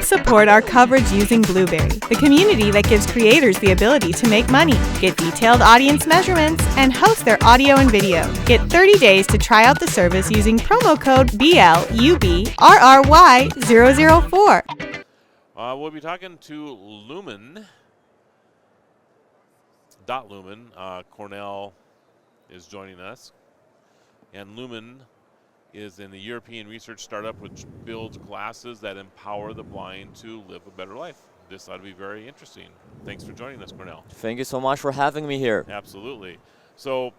Help support our coverage using Blueberry, the community that gives creators the ability to make money, get detailed audience measurements, and host their audio and video. Get 30 days to try out the service using promo code BLUBRRY004. We'll be talking to Lumen, dotlumen. Cornell is joining us. And Lumen is in the European research startup which builds glasses that empower the blind to live a better life. This ought to be very interesting. Thanks for joining us, Cornell. Thank you so much for having me here. Absolutely. So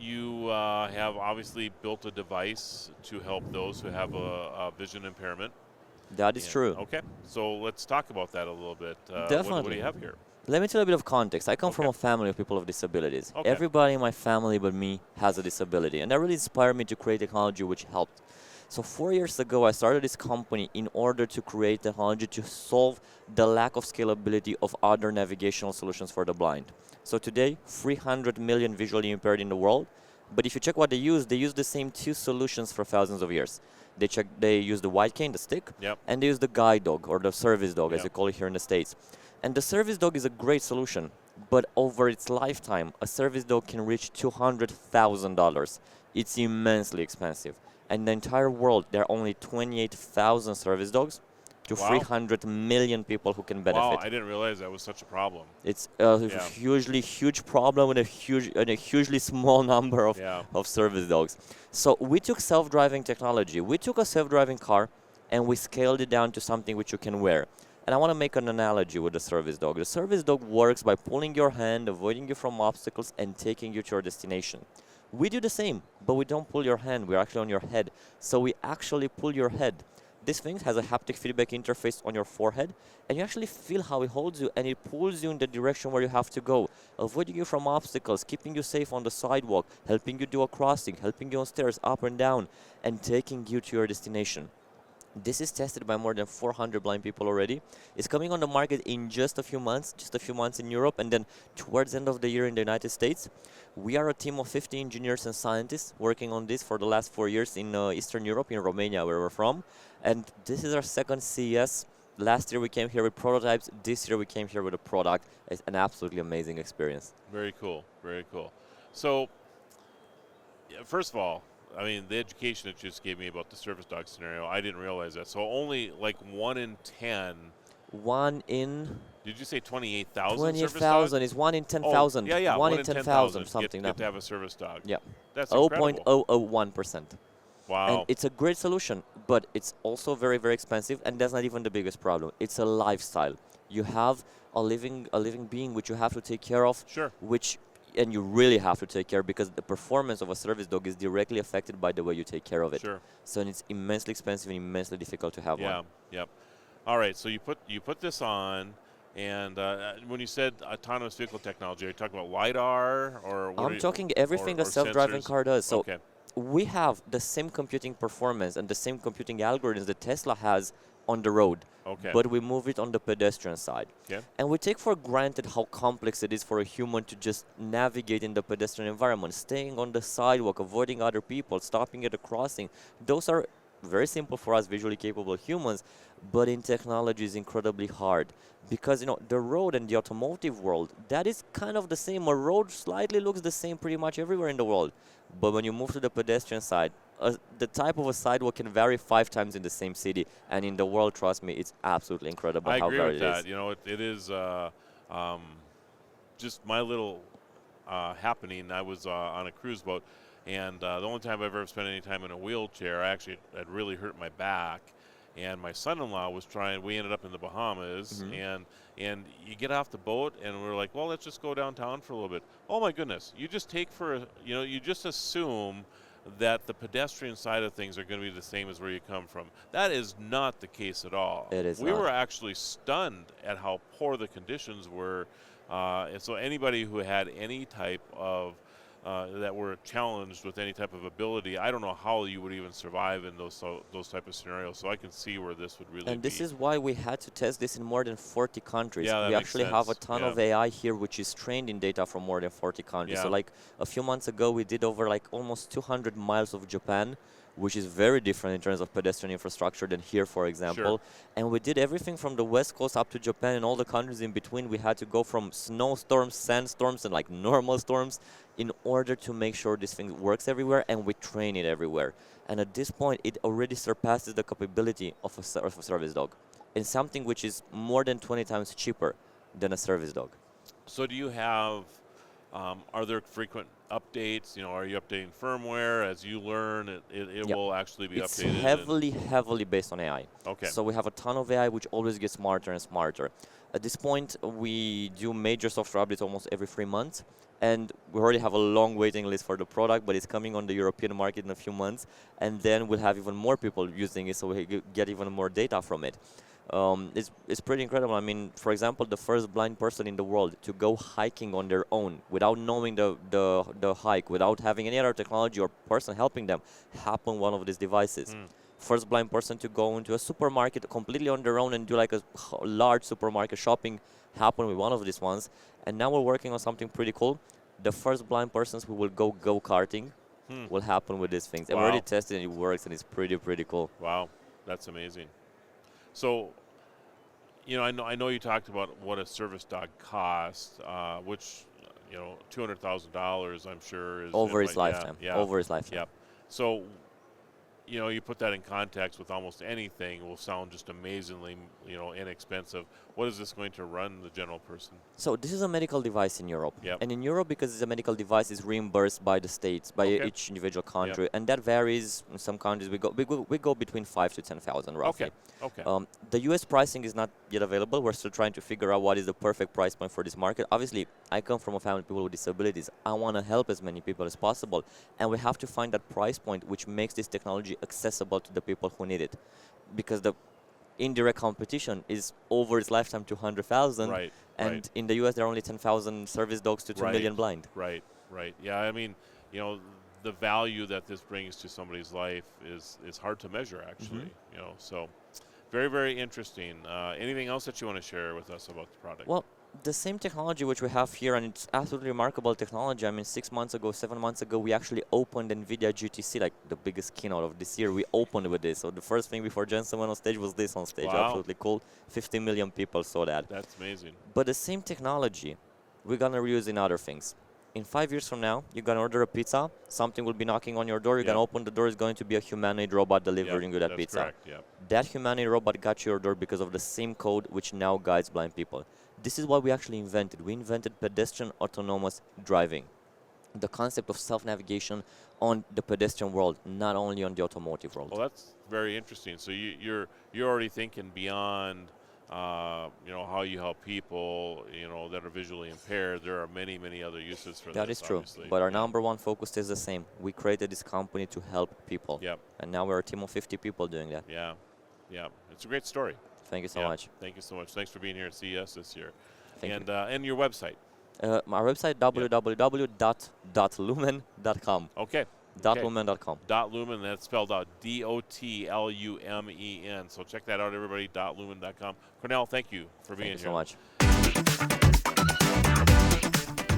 you have obviously built a device to help those who have a vision impairment. That is true. Okay, so let's talk about that a little bit. Definitely. What do you have here? Let me tell you a bit of context. I come from a family of people with disabilities. Okay. Everybody in my family but me has a disability, and that really inspired me to create technology which helped. So 4 years ago, I started this company in order to create technology to solve the lack of scalability of other navigational solutions for the blind. So today, 300 million visually impaired in the world, but if you check what they use the same two solutions for thousands of years. They use the white cane, the stick, and they use the guide dog or the service dog, as they call it here in the States. And the service dog is a great solution, but over its lifetime, a service dog can reach $200,000. It's immensely expensive. And in the entire world, there are only 28,000 service dogs to 300 million people who can benefit. Wow, I didn't realize that was such a problem. It's a huge problem with a hugely small number of service dogs. So we took self-driving technology. We took a self-driving car and we scaled it down to something which you can wear. And I want to make an analogy with the service dog. The service dog works by pulling your hand, avoiding you from obstacles, and taking you to your destination. We do the same, but we don't pull your hand. We're actually on your head. So we actually pull your head. This thing has a haptic feedback interface on your forehead, and you actually feel how it holds you, and it pulls you in the direction where you have to go, avoiding you from obstacles, keeping you safe on the sidewalk, helping you do a crossing, helping you on stairs up and down, and taking you to your destination. This is tested by more than 400 blind people already. It's coming on the market in just a few months in Europe, and then towards the end of the year in the United States. We are a team of 50 engineers and scientists working on this for the last 4 years in Eastern Europe, in Romania, where we're from. And this is our second CES. Last year we came here with prototypes. This year we came here with a product. It's an absolutely amazing experience. Very cool, very cool. So, first of all, I mean, the education that you just gave me about the service dog scenario, I didn't realize that. So only like 1 in 10. 1 in... Did you say 28,000? 28,000 is 1 in 10,000. Oh, yeah. 1 in 10,000, something. Get to have a service dog. Yeah. That's incredible. 0.001%. Wow. And it's a great solution, but it's also very, very expensive, and that's not even the biggest problem. It's a lifestyle. You have a living being which you have to take care of. Sure. And you really have to take care because the performance of a service dog is directly affected by the way you take care of it. Sure. So it's immensely expensive and immensely difficult to have one. Yep. All right, so you put this on, and when you said autonomous vehicle technology, are you talking about LiDAR or what? I'm talking everything a self-driving car does. So okay. We have the same computing performance and the same computing algorithms that Tesla has on the road. Okay. But we move it on the pedestrian side. Okay. And we take for granted how complex it is for a human to just navigate in the pedestrian environment, staying on the sidewalk, avoiding other people, stopping at a crossing. Those are very simple for us visually capable humans, but in technology is incredibly hard. Because, the road and the automotive world, that is kind of the same. A road slightly looks the same pretty much everywhere in the world. But when you move to the pedestrian side, the type of a sidewalk can vary 5 times in the same city. And in the world, trust me, it's absolutely incredible how varied it is. I agree with that. It is just my little happening. I was on a cruise boat, and the only time I've ever spent any time in a wheelchair, I actually had really hurt my back. And my son-in-law was trying. We ended up in the Bahamas, and you get off the boat, and we're like, well, let's just go downtown for a little bit. Oh my goodness! You just take you just assume that the pedestrian side of things are going to be the same as where you come from. That is not the case at all. It is. We were actually stunned at how poor the conditions were, and so anybody who had any type of that were challenged with any type of ability, I don't know how you would even survive in those type of scenarios. So I can see where this would really. And this is why we had to test this in more than 40 countries. Yeah, we actually have a ton of AI here, which is trained in data from more than 40 countries. So like a few months ago, we did over like almost 200 miles of Japan. which is very different in terms of pedestrian infrastructure than here, for example. Sure. And we did everything from the West Coast up to Japan and all the countries in between. We had to go from snowstorms, sandstorms, and like normal storms in order to make sure this thing works everywhere, and we train it everywhere. And at this point, it already surpasses the capability of a service dog, and something which is more than 20 times cheaper than a service dog. So do you have, are there frequent updates? You know, are you updating firmware as you learn? It will actually be updated. It's heavily based on AI. Okay. So we have a ton of AI which always gets smarter and smarter. At this point, we do major software updates almost every 3 months, and we already have a long waiting list for the product, but it's coming on the European market in a few months, and then we'll have even more people using it, so we get even more data from it. It's pretty incredible. I mean, for example, the first blind person in the world to go hiking on their own without knowing the hike, without having any other technology or person helping them, happened one of these devices. First blind person to go into a supermarket completely on their own and do like a large supermarket shopping happened with one of these ones. And now we're working on something pretty cool. The first blind persons who will go karting will happen with these things. Wow. And we already tested and it works, and it's pretty cool. Wow, that's amazing. So, you know, I know you talked about what a service dog costs, which, you know, $200,000, I'm sure, is over its lifetime. Yeah. Over its lifetime. Yep. So, you know, you put that in context with almost anything, will sound just amazingly, you know, inexpensive. What is this going to run the general person? So this is a medical device in Europe. Yep. And in Europe, because it's a medical device, it's reimbursed by the states, by each individual country. Yep. And that varies. In some countries, we go between 5,000 to 10,000 roughly. Okay. The US pricing is not yet available. We're still trying to figure out what is the perfect price point for this market. Obviously, I come from a family of people with disabilities. I want to help as many people as possible. And we have to find that price point which makes this technology accessible to the people who need it. Because the indirect competition is over its lifetime 200,000. Right. And in the US, there are only 10,000 service dogs to 2 million blind. Right. Yeah, I mean, you know, the value that this brings to somebody's life is hard to measure, actually. You know, so very interesting. Anything else that you want to share with us about the product? Well, the same technology which we have here, and it's absolutely remarkable technology. I mean, 7 months ago, we actually opened NVIDIA GTC, like the biggest keynote of this year. We opened with this. So the first thing before Jensen went on stage was this on stage. Wow. Absolutely cool. 50 million people saw that. That's amazing. But the same technology, we're going to reuse in other things. In 5 years from now, you're going to order a pizza. Something will be knocking on your door. You're going to open the door. It's going to be a humanoid robot delivering you that pizza. Correct. Yep. That humanoid robot got to your door because of the same code which now guides blind people. This is what we actually invented. We invented pedestrian autonomous driving. The concept of self-navigation on the pedestrian world, not only on the automotive world. Well, that's very interesting. So you're already thinking beyond, you know, how you help people, you know, that are visually impaired. There are many other uses for that. That is true. Obviously. But our number one focus is the same. We created this company to help people. Yep. And now we're a team of 50 people doing that. Yeah. It's a great story. Thank you so much. Thank you so much. Thanks for being here at CES this year. Thank you. And your website. My website, www.dotlumen.com. Okay. Dotlumen.com. Dotlumen, that's spelled out DOTLUMEN. So check that out, everybody. Dotlumen.com. Cornell, thank you for being here. Thank you so much.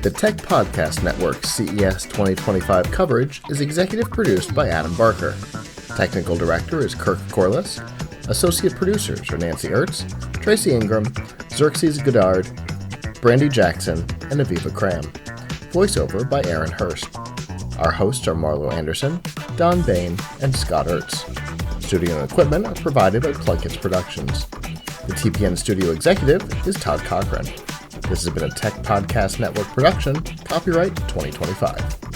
The Tech Podcast Network CES 2025 coverage is executive produced by Adam Barker. Technical director is Kirk Corliss. Associate producers are Nancy Ertz, Tracy Ingram, Xerxes Goddard, Brandy Jackson, and Aviva Cram. Voiceover by Aaron Hurst. Our hosts are Marlo Anderson, Don Bain, and Scott Ertz. Studio and equipment are provided by PLUGHITZ Productions. The TPN studio executive is Todd Cochran. This has been a Tech Podcast Network production, copyright 2025.